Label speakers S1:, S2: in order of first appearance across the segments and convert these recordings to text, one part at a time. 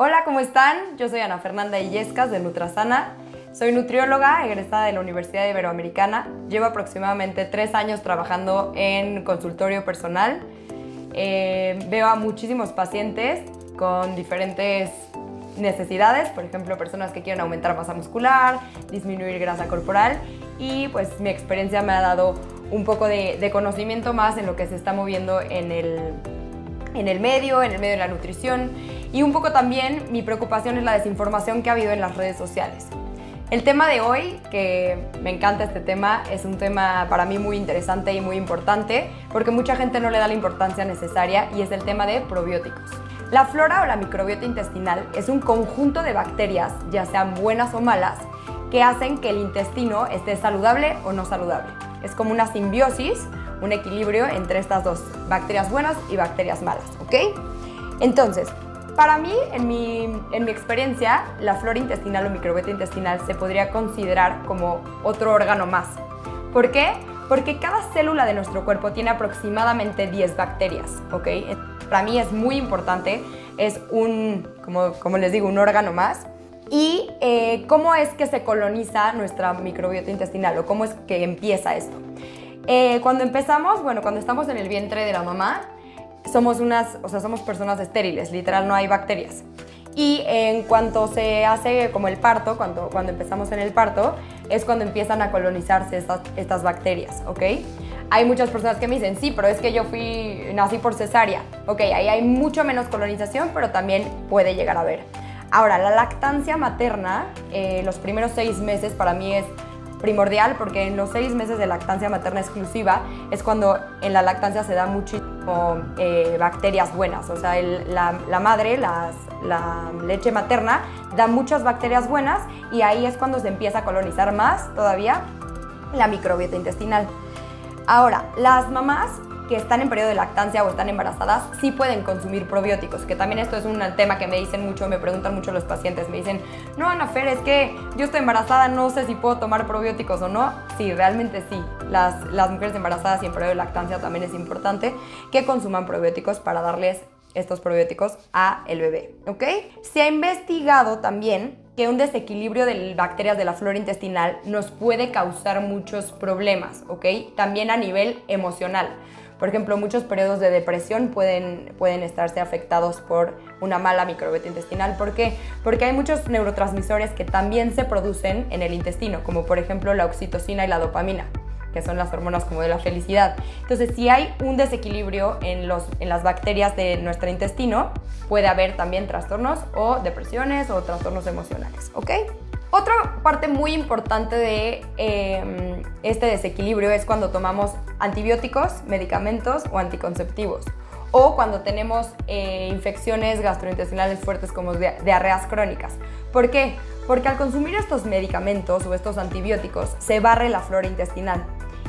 S1: Hola, ¿cómo están? Yo soy Ana Fernanda Illescas de Nutrasana. Soy nutrióloga egresada de la Universidad Iberoamericana. Llevo aproximadamente 3 años trabajando en consultorio personal. Veo a muchísimos pacientes con diferentes necesidades, por ejemplo, personas que quieren aumentar masa muscular, disminuir grasa corporal, y pues mi experiencia me ha dado un poco de conocimiento más en lo que se está moviendo en el medio de la nutrición, y un poco también mi preocupación es la desinformación que ha habido en las redes sociales. El tema de hoy, que me encanta este tema, es un tema para mí muy interesante y muy importante porque mucha gente no le da la importancia necesaria, y es el tema de probióticos. La flora o la microbiota intestinal es un conjunto de bacterias, ya sean buenas o malas, que hacen que el intestino esté saludable o no saludable. Es como una simbiosis, un equilibrio entre estas dos, bacterias buenas y bacterias malas, ¿ok? Entonces, para mí, en mi experiencia, la flora intestinal o microbiota intestinal se podría considerar como otro órgano más. ¿Por qué? Porque cada célula de nuestro cuerpo tiene aproximadamente 10 bacterias, ¿ok? Para mí es muy importante, es como les digo, un órgano más. ¿Y cómo es que se coloniza nuestra microbiota intestinal, o cómo es que empieza esto? Cuando estamos en el vientre de la mamá, somos personas estériles, literal, no hay bacterias. Y en cuanto se hace como el parto, cuando empezamos en el parto, es cuando empiezan a colonizarse estas bacterias, ¿ok? Hay muchas personas que me dicen, sí, pero es que nací por cesárea. Ok, ahí hay mucho menos colonización, pero también puede llegar a haber. Ahora, la lactancia materna, los primeros 6 meses para mí es primordial, porque en los 6 meses de lactancia materna exclusiva es cuando en la lactancia se da muchísimo bacterias buenas. O sea, la madre, la leche materna, da muchas bacterias buenas, y ahí es cuando se empieza a colonizar más todavía la microbiota intestinal. Ahora, las mamás que están en periodo de lactancia o están embarazadas sí pueden consumir probióticos, que también esto es un tema que me dicen mucho, me preguntan mucho los pacientes, me dicen, no, Ana Fer, es que yo estoy embarazada, no sé si puedo tomar probióticos o no. Sí, realmente sí. Las mujeres embarazadas y en periodo de lactancia también es importante que consuman probióticos para darles estos probióticos a el bebé, ¿ok? Se ha investigado también que un desequilibrio de bacterias de la flora intestinal nos puede causar muchos problemas, ¿ok? También a nivel emocional. Por ejemplo, muchos periodos de depresión pueden estarse afectados por una mala microbiota intestinal. ¿Por qué? Porque hay muchos neurotransmisores que también se producen en el intestino, como por ejemplo la oxitocina y la dopamina, que son las hormonas como de la felicidad. Entonces, si hay un desequilibrio en las bacterias de nuestro intestino, puede haber también trastornos o depresiones o trastornos emocionales, ¿ok? Otra parte muy importante de este desequilibrio es cuando tomamos antibióticos, medicamentos o anticonceptivos, o cuando tenemos infecciones gastrointestinales fuertes como diarreas crónicas. ¿Por qué? Porque al consumir estos medicamentos o estos antibióticos se barre la flora intestinal.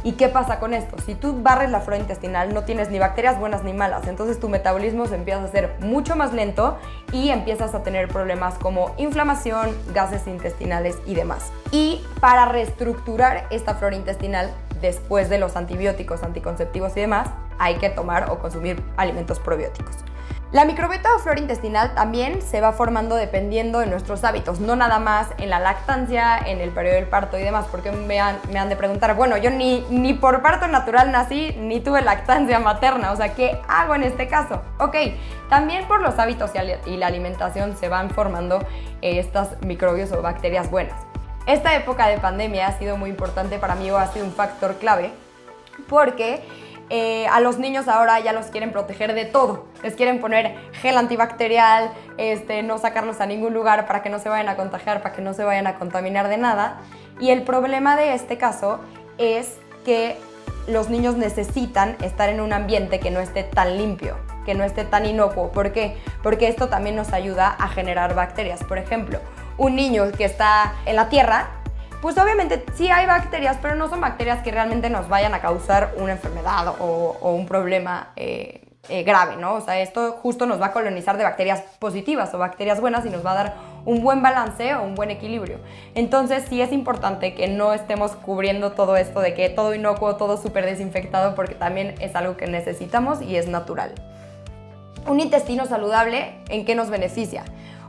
S1: ¿Y qué pasa con esto? Si tú barres la flora intestinal, no tienes ni bacterias buenas ni malas, entonces tu metabolismo se empieza a hacer mucho más lento y empiezas a tener problemas como inflamación, gases intestinales y demás. Y para reestructurar esta flora intestinal, después de los antibióticos, anticonceptivos y demás, hay que tomar o consumir alimentos probióticos. La microbiota o flora intestinal también se va formando dependiendo de nuestros hábitos, no nada más en la lactancia, en el periodo del parto y demás, porque me han de preguntar, bueno, yo ni por parto natural nací, ni tuve lactancia materna, o sea, ¿qué hago en este caso? Ok, también por los hábitos y la alimentación se van formando estas microbios o bacterias buenas. Esta época de pandemia ha sido muy importante para mí, o ha sido un factor clave, porque a los niños ahora ya los quieren proteger de todo. Les quieren poner gel antibacterial, no sacarlos a ningún lugar para que no se vayan a contagiar, para que no se vayan a contaminar de nada. Y el problema de este caso es que los niños necesitan estar en un ambiente que no esté tan limpio, que no esté tan inocuo. ¿Por qué? Porque esto también nos ayuda a generar bacterias. Por ejemplo, un niño que está en la tierra, pues obviamente sí hay bacterias, pero no son bacterias que realmente nos vayan a causar una enfermedad o un problema grave, ¿no? O sea, esto justo nos va a colonizar de bacterias positivas o bacterias buenas y nos va a dar un buen balance o un buen equilibrio. Entonces sí es importante que no estemos cubriendo todo esto de que todo inocuo, todo súper desinfectado, porque también es algo que necesitamos y es natural. Un intestino saludable, ¿en qué nos beneficia?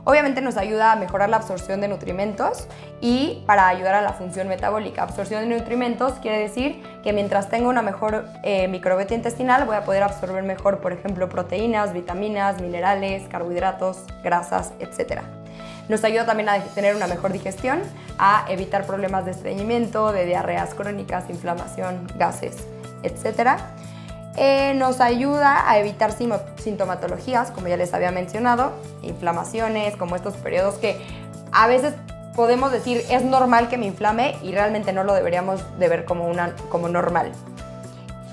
S1: Obviamente nos ayuda a mejorar la absorción de nutrimentos y para ayudar a la función metabólica. Absorción de nutrimentos quiere decir que mientras tenga una mejor microbiota intestinal voy a poder absorber mejor, por ejemplo, proteínas, vitaminas, minerales, carbohidratos, grasas, etc. Nos ayuda también a tener una mejor digestión, a evitar problemas de estreñimiento, de diarreas crónicas, inflamación, gases, etc. Nos ayuda a evitar sintomatologías, como ya les había mencionado, inflamaciones, como estos periodos que a veces podemos decir es normal que me inflame y realmente no lo deberíamos de ver como normal.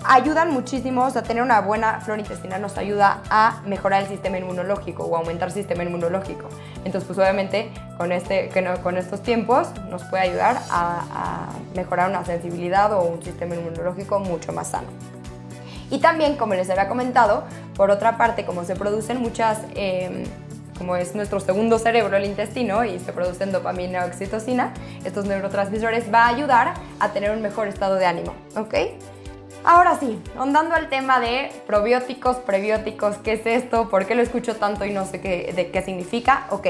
S1: Ayudan muchísimo, o sea, tener una buena flora intestinal nos ayuda a mejorar el sistema inmunológico o aumentar el sistema inmunológico. Entonces, pues obviamente con estos tiempos nos puede ayudar a mejorar una sensibilidad o un sistema inmunológico mucho más sano. Y también, como les había comentado, por otra parte, como se producen muchas, como es nuestro segundo cerebro, el intestino, y se producen dopamina o oxitocina, estos neurotransmisores, va a ayudar a tener un mejor estado de ánimo, ¿ok? Ahora sí, ahondando al tema de probióticos, prebióticos, ¿qué es esto? ¿Por qué lo escucho tanto y no sé qué significa? Ok,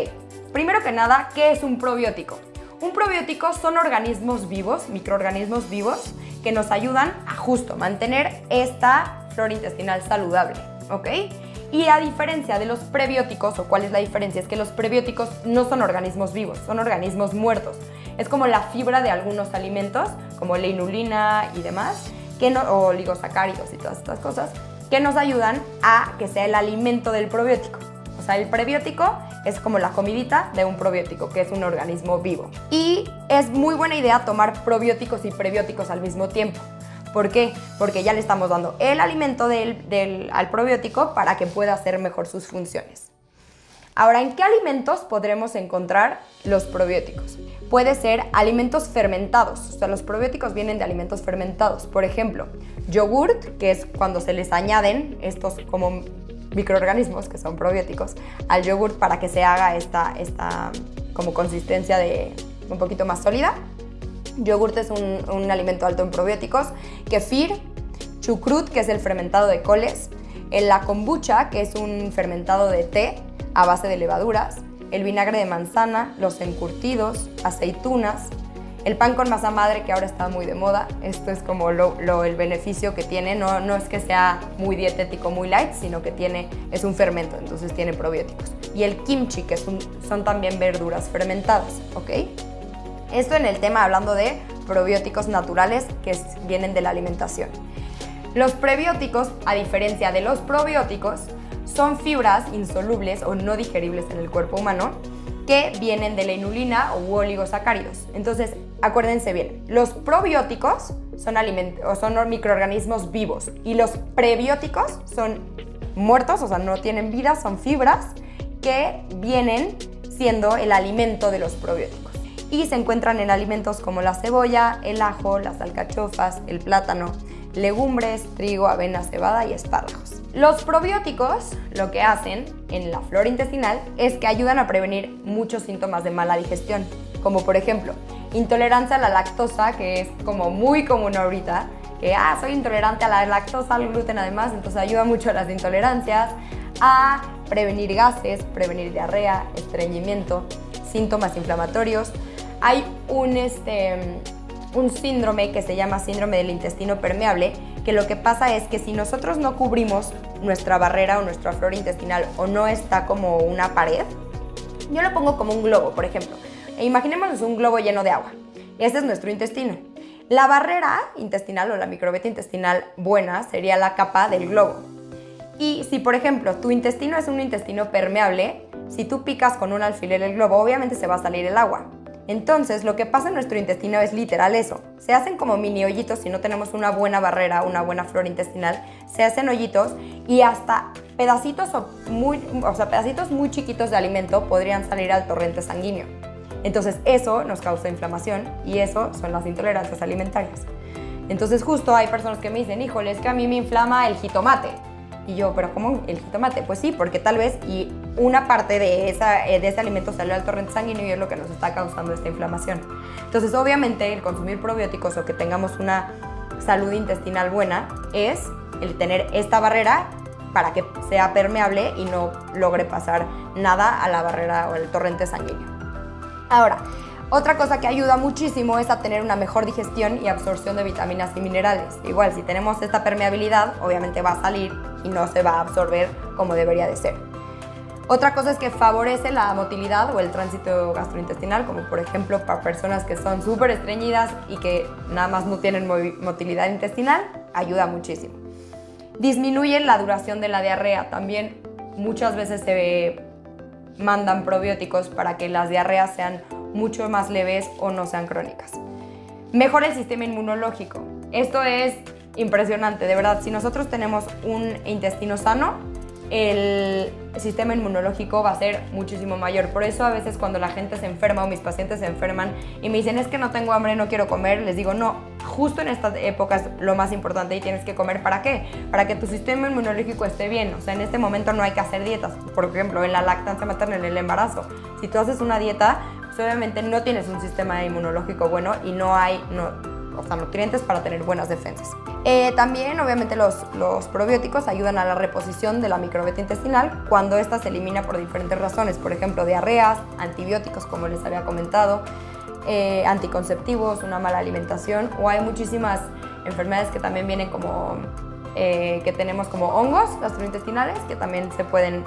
S1: primero que nada, ¿qué es un probiótico? Un probiótico son organismos vivos, microorganismos vivos, que nos ayudan a justo mantener esta flora intestinal saludable, ¿ok? Y a diferencia de los prebióticos, o cuál es la diferencia, es que los prebióticos no son organismos vivos, son organismos muertos. Es como la fibra de algunos alimentos, como la inulina y demás, o oligosacáridos y todas estas cosas, que nos ayudan a que sea el alimento del probiótico. O sea, el prebiótico es como la comidita de un probiótico, que es un organismo vivo. Y es muy buena idea tomar probióticos y prebióticos al mismo tiempo. ¿Por qué? Porque ya le estamos dando el alimento al probiótico para que pueda hacer mejor sus funciones. Ahora, ¿en qué alimentos podremos encontrar los probióticos? Puede ser alimentos fermentados, o sea, los probióticos vienen de alimentos fermentados. Por ejemplo, yogurt, que es cuando se les añaden estos como microorganismos, que son probióticos, al yogurt para que se haga esta como consistencia de un poquito más sólida. Yogurt es un alimento alto en probióticos. Kefir, chucrut, que es el fermentado de coles, la kombucha, que es un fermentado de té a base de levaduras, el vinagre de manzana, los encurtidos, aceitunas, el pan con masa madre, que ahora está muy de moda. Esto es como el beneficio que tiene, no es que sea muy dietético, muy light, sino que es un fermento, entonces tiene probióticos. Y el kimchi, que son también verduras fermentadas, ¿ok? Esto en el tema hablando de probióticos naturales que vienen de la alimentación. Los prebióticos, a diferencia de los probióticos, son fibras insolubles o no digeribles en el cuerpo humano que vienen de la inulina u oligosacáridos. Entonces, acuérdense bien, los probióticos son microorganismos vivos y los prebióticos son muertos, o sea, no tienen vida, son fibras que vienen siendo el alimento de los probióticos. Y se encuentran en alimentos como la cebolla, el ajo, las alcachofas, el plátano, legumbres, trigo, avena, cebada y espárragos. Los probióticos lo que hacen en la flora intestinal es que ayudan a prevenir muchos síntomas de mala digestión, como por ejemplo, intolerancia a la lactosa, que es como muy común ahorita, que soy intolerante a la lactosa, al gluten además, entonces ayuda mucho a las intolerancias, a prevenir gases, prevenir diarrea, estreñimiento, síntomas inflamatorios. Hay un síndrome que se llama síndrome del intestino permeable, que lo que pasa es que si nosotros no cubrimos nuestra barrera o nuestra flora intestinal o no está como una pared, yo lo pongo como un globo, por ejemplo. Imaginémonos un globo lleno de agua. Este es nuestro intestino. La barrera intestinal o la microbiota intestinal buena sería la capa del globo. Y si, por ejemplo, tu intestino es un intestino permeable, si tú picas con un alfiler el globo, obviamente se va a salir el agua. Entonces, lo que pasa en nuestro intestino es literal eso. Se hacen como mini hoyitos si no tenemos una buena barrera, una buena flora intestinal. Se hacen hoyitos y hasta pedacitos muy chiquitos de alimento podrían salir al torrente sanguíneo. Entonces, eso nos causa inflamación y eso son las intolerancias alimentarias. Entonces, justo hay personas que me dicen, híjole, es que a mí me inflama el jitomate. Y yo, ¿pero cómo el jitomate? Pues sí, porque tal vez una parte de ese alimento salió al torrente sanguíneo y es lo que nos está causando esta inflamación. Entonces, obviamente, el consumir probióticos o que tengamos una salud intestinal buena es el tener esta barrera para que sea permeable y no logre pasar nada a la barrera o el torrente sanguíneo. Ahora, otra cosa que ayuda muchísimo es a tener una mejor digestión y absorción de vitaminas y minerales. Igual, si tenemos esta permeabilidad, obviamente va a salir y no se va a absorber como debería de ser. Otra cosa es que favorece la motilidad o el tránsito gastrointestinal, como por ejemplo para personas que son súper estreñidas y que nada más no tienen motilidad intestinal, ayuda muchísimo. Disminuye la duración de la diarrea. También muchas veces se mandan probióticos para que las diarreas sean mucho más leves o no sean crónicas. Mejora el sistema inmunológico. Esto es impresionante, de verdad. Si nosotros tenemos un intestino sano, el sistema inmunológico va a ser muchísimo mayor. Por eso a veces cuando la gente se enferma o mis pacientes se enferman y me dicen es que no tengo hambre, no quiero comer, les digo no, justo en estas épocas lo más importante y tienes que comer. ¿Para qué? Para que tu sistema inmunológico esté bien. O sea, en este momento no hay que hacer dietas. Por ejemplo, en la lactancia materna, en el embarazo, si tú haces una dieta, pues obviamente no tienes un sistema inmunológico bueno y no hay nutrientes para tener buenas defensas. También, obviamente, los probióticos ayudan a la reposición de la microbiota intestinal cuando ésta se elimina por diferentes razones, por ejemplo, diarreas, antibióticos, como les había comentado, anticonceptivos, una mala alimentación, o hay muchísimas enfermedades que también vienen como, que tenemos como hongos gastrointestinales, que también se pueden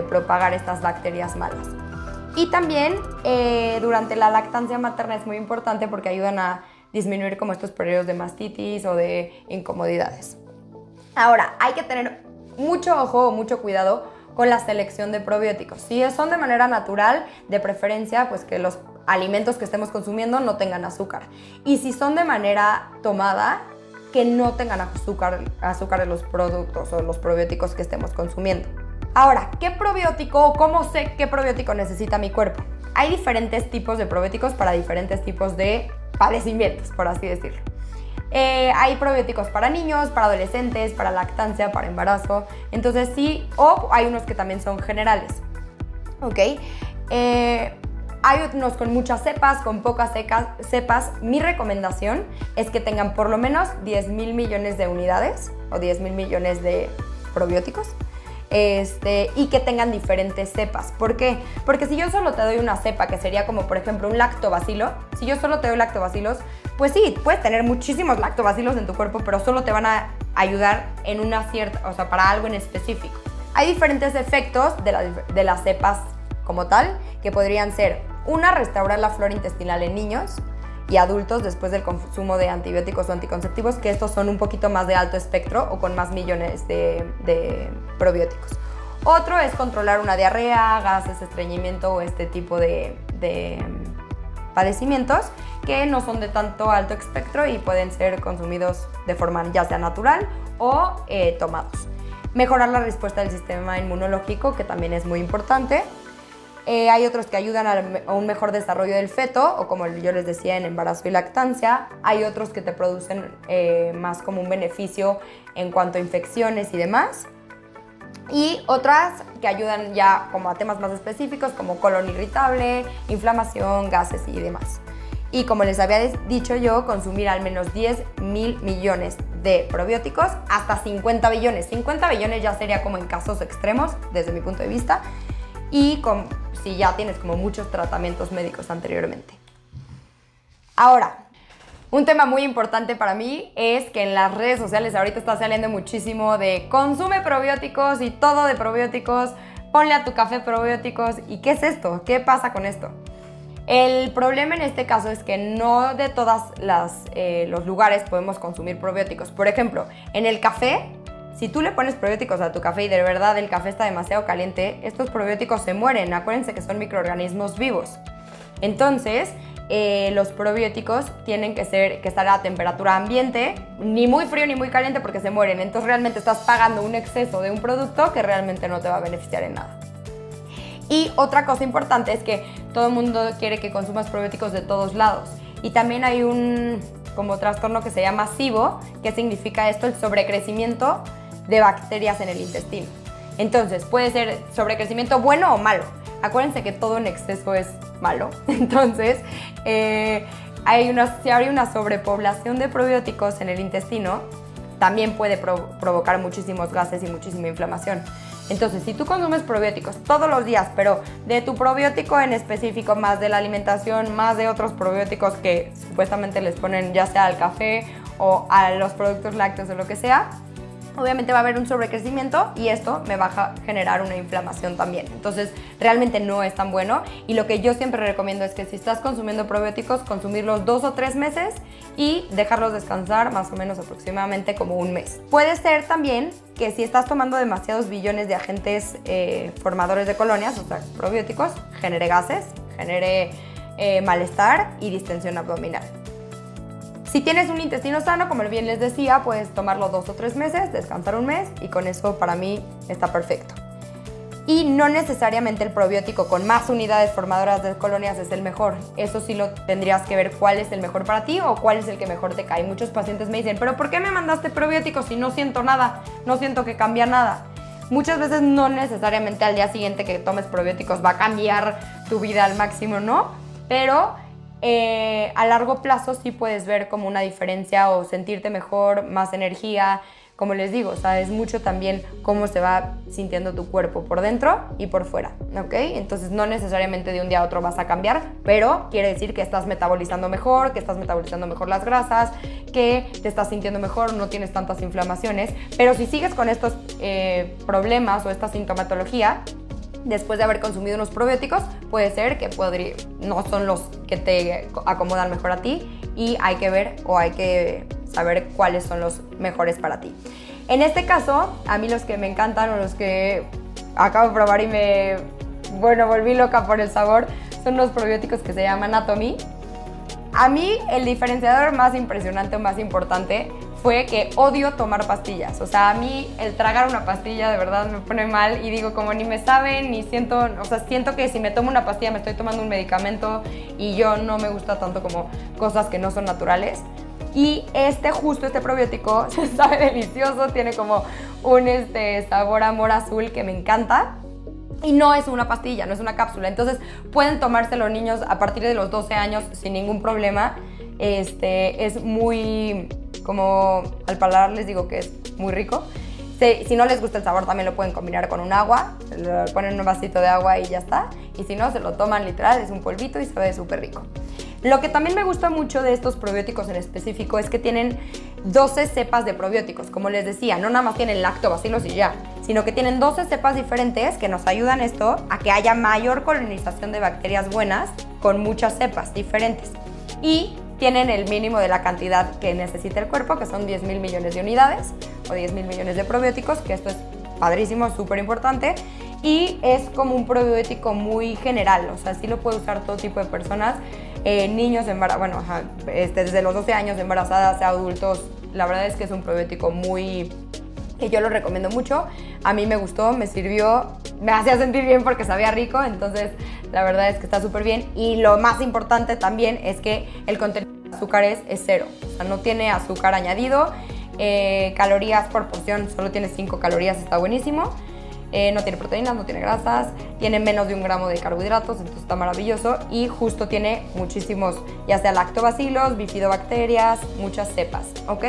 S1: propagar estas bacterias malas. Y también durante la lactancia materna es muy importante porque ayudan a disminuir como estos periodos de mastitis o de incomodidades. Ahora, hay que tener mucho ojo o mucho cuidado con la selección de probióticos. Si son de manera natural, de preferencia, pues que los alimentos que estemos consumiendo no tengan azúcar. Y si son de manera tomada, que no tengan azúcar en los productos o los probióticos que estemos consumiendo. Ahora, ¿qué probiótico o cómo sé qué probiótico necesita mi cuerpo? Hay diferentes tipos de probióticos para diferentes tipos de padecimientos, por así decirlo. Hay probióticos para niños, para adolescentes, para lactancia, para embarazo. Entonces sí, o hay unos que también son generales. ¿Ok? Hay unos con muchas cepas, con pocas cepas. Mi recomendación es que tengan por lo menos 10,000 millones de unidades o 10,000 millones de probióticos. Y que tengan diferentes cepas. ¿Por qué? Porque si yo solo te doy una cepa, que sería como por ejemplo un lactobacilo, si yo solo te doy lactobacilos, pues sí, puedes tener muchísimos lactobacilos en tu cuerpo, pero solo te van a ayudar en una cierta, o sea, para algo en específico. Hay diferentes efectos de las cepas como tal, que podrían ser restaurar la flora intestinal en niños y adultos después del consumo de antibióticos o anticonceptivos, que estos son un poquito más de alto espectro o con más millones de probióticos. Otro es controlar una diarrea, gases, estreñimiento o este tipo de padecimientos que no son de tanto alto espectro y pueden ser consumidos de forma ya sea natural o tomados. Mejorar la respuesta del sistema inmunológico, que también es muy importante. Hay otros que ayudan a un mejor desarrollo del feto, o como yo les decía, en embarazo y lactancia. Hay otros que te producen más como un beneficio en cuanto a infecciones y demás. Y otras que ayudan ya como a temas más específicos, como colon irritable, inflamación, gases y demás. Y como les había dicho yo, consumir al menos 10,000 millones de probióticos, hasta 50 billones. 50 billones ya sería como en casos extremos, desde mi punto de vista. Y si ya tienes como muchos tratamientos médicos anteriormente. Ahora, un tema muy importante para mí es que en las redes sociales ahorita está saliendo muchísimo de consume probióticos y todo de probióticos, ponle a tu café probióticos. ¿Y qué es esto? ¿Qué pasa con esto? El problema en este caso es que no de todos los lugares podemos consumir probióticos. Por ejemplo, en el café, si tú le pones probióticos a tu café y de verdad el café está demasiado caliente, estos probióticos se mueren. Acuérdense que son microorganismos vivos. Entonces, los probióticos tienen que estar a temperatura ambiente, ni muy frío ni muy caliente porque se mueren. Entonces realmente estás pagando un exceso de un producto que realmente no te va a beneficiar en nada. Y otra cosa importante es que todo el mundo quiere que consumas probióticos de todos lados. Y también hay un como trastorno que se llama SIBO, que significa esto, el sobrecrecimiento de bacterias en el intestino. Entonces, puede ser sobrecrecimiento bueno o malo. Acuérdense que todo en exceso es malo. Entonces, si hay una sobrepoblación de probióticos en el intestino, también puede provocar muchísimos gases y muchísima inflamación. Entonces, si tú consumes probióticos todos los días, pero de tu probiótico en específico, más de la alimentación, más de otros probióticos que supuestamente les ponen ya sea al café o a los productos lácteos o lo que sea, obviamente va a haber un sobrecrecimiento y esto me va a generar una inflamación también. Entonces, realmente no es tan bueno y lo que yo siempre recomiendo es que si estás consumiendo probióticos, consumirlos 2 o 3 meses y dejarlos descansar más o menos aproximadamente como un mes. Puede ser también que si estás tomando demasiados billones de agentes formadores de colonias, o sea, probióticos, genere gases, genere malestar y distensión abdominal. Si tienes un intestino sano, como bien les decía, puedes tomarlo 2 o 3 meses, descansar un mes y con eso para mí está perfecto. Y no necesariamente el probiótico con más unidades formadoras de colonias es el mejor. Eso sí lo tendrías que ver cuál es el mejor para ti o cuál es el que mejor te cae. Muchos pacientes me dicen, ¿pero por qué me mandaste probióticos si no siento nada? No siento que cambia nada. Muchas veces no necesariamente al día siguiente que tomes probióticos va a cambiar tu vida al máximo, ¿no? Pero a largo plazo sí puedes ver como una diferencia o sentirte mejor, más energía. Como les digo, o sea, es mucho también cómo se va sintiendo tu cuerpo por dentro y por fuera, ¿ok? Entonces no necesariamente de un día a otro vas a cambiar, pero quiere decir que estás metabolizando mejor, que estás metabolizando mejor las grasas, que te estás sintiendo mejor, no tienes tantas inflamaciones. Pero si sigues con estos problemas o esta sintomatología, después de haber consumido unos probióticos, puede ser que no son los que te acomodan mejor a ti y hay que ver o hay que saber cuáles son los mejores para ti. En este caso, a mí los que me encantan o los que acabo de probar y me volví loca por el sabor son los probióticos que se llaman Atomy. A mí el diferenciador más impresionante o más importante fue que odio tomar pastillas. O sea, a mí el tragar una pastilla de verdad me pone mal y digo como ni me sabe, ni siento, o sea, siento que si me tomo una pastilla me estoy tomando un medicamento y yo no me gusta tanto como cosas que no son naturales. Y este probiótico sabe delicioso, tiene como un sabor amor azul que me encanta. Y no es una pastilla, no es una cápsula. Entonces pueden tomarse los niños a partir de los 12 años sin ningún problema. Es muy, como al paladar les digo que es muy rico. Si no les gusta el sabor también lo pueden combinar con un agua. Le ponen un vasito de agua y ya está. Y si no, se lo toman literal, es un polvito y sabe súper rico. Lo que también me gusta mucho de estos probióticos en específico es que tienen 12 cepas de probióticos. Como les decía, no nada más tienen lactobacilos y ya, sino que tienen 12 cepas diferentes que nos ayudan esto a que haya mayor colonización de bacterias buenas con muchas cepas diferentes. Y tienen el mínimo de la cantidad que necesita el cuerpo, que son 10,000 millones de unidades o 10,000 millones de probióticos, que esto es padrísimo, súper importante. Y es como un probiótico muy general, o sea, sí lo puede usar todo tipo de personas. Niños embarazados, desde los 12 años embarazadas a adultos, la verdad es que es un probiótico que yo lo recomiendo mucho. A mí me gustó, me sirvió, me hacía sentir bien porque sabía rico, entonces la verdad es que está súper bien. Y lo más importante también es que el contenido de azúcares es cero, o sea, no tiene azúcar añadido, calorías por porción, solo tiene 5 calorías, está buenísimo. No tiene proteínas, no tiene grasas, tiene menos de 1 gramo de carbohidratos, entonces está maravilloso y justo tiene muchísimos, ya sea lactobacilos, bifidobacterias, muchas cepas, ¿ok?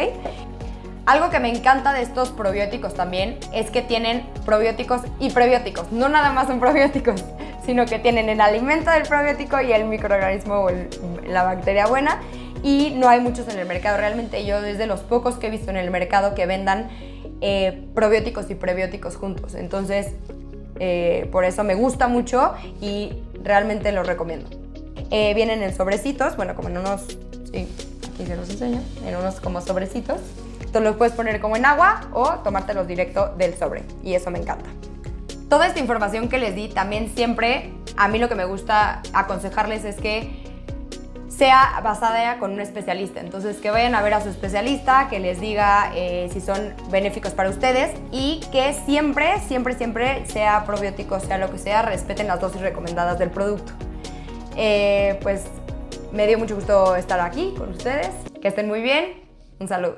S1: Algo que me encanta de estos probióticos también es que tienen probióticos y prebióticos, no nada más son probióticos, sino que tienen el alimento del probiótico y el microorganismo o la bacteria buena y no hay muchos en el mercado. Realmente yo desde los pocos que he visto en el mercado que vendan probióticos y prebióticos juntos, entonces por eso me gusta mucho y realmente lo recomiendo. Vienen en sobrecitos, bueno, como en unos, sí, aquí se los enseño, en unos como sobrecitos. Tú los puedes poner como en agua o tomártelos directo del sobre y eso me encanta. Toda esta información que les di también siempre, a mí lo que me gusta aconsejarles es que sea basada con un especialista. Entonces que vayan a ver a su especialista, que les diga si son benéficos para ustedes y que siempre, siempre, siempre sea probiótico, sea lo que sea, respeten las dosis recomendadas del producto. Pues me dio mucho gusto estar aquí con ustedes. Que estén muy bien. Un saludo.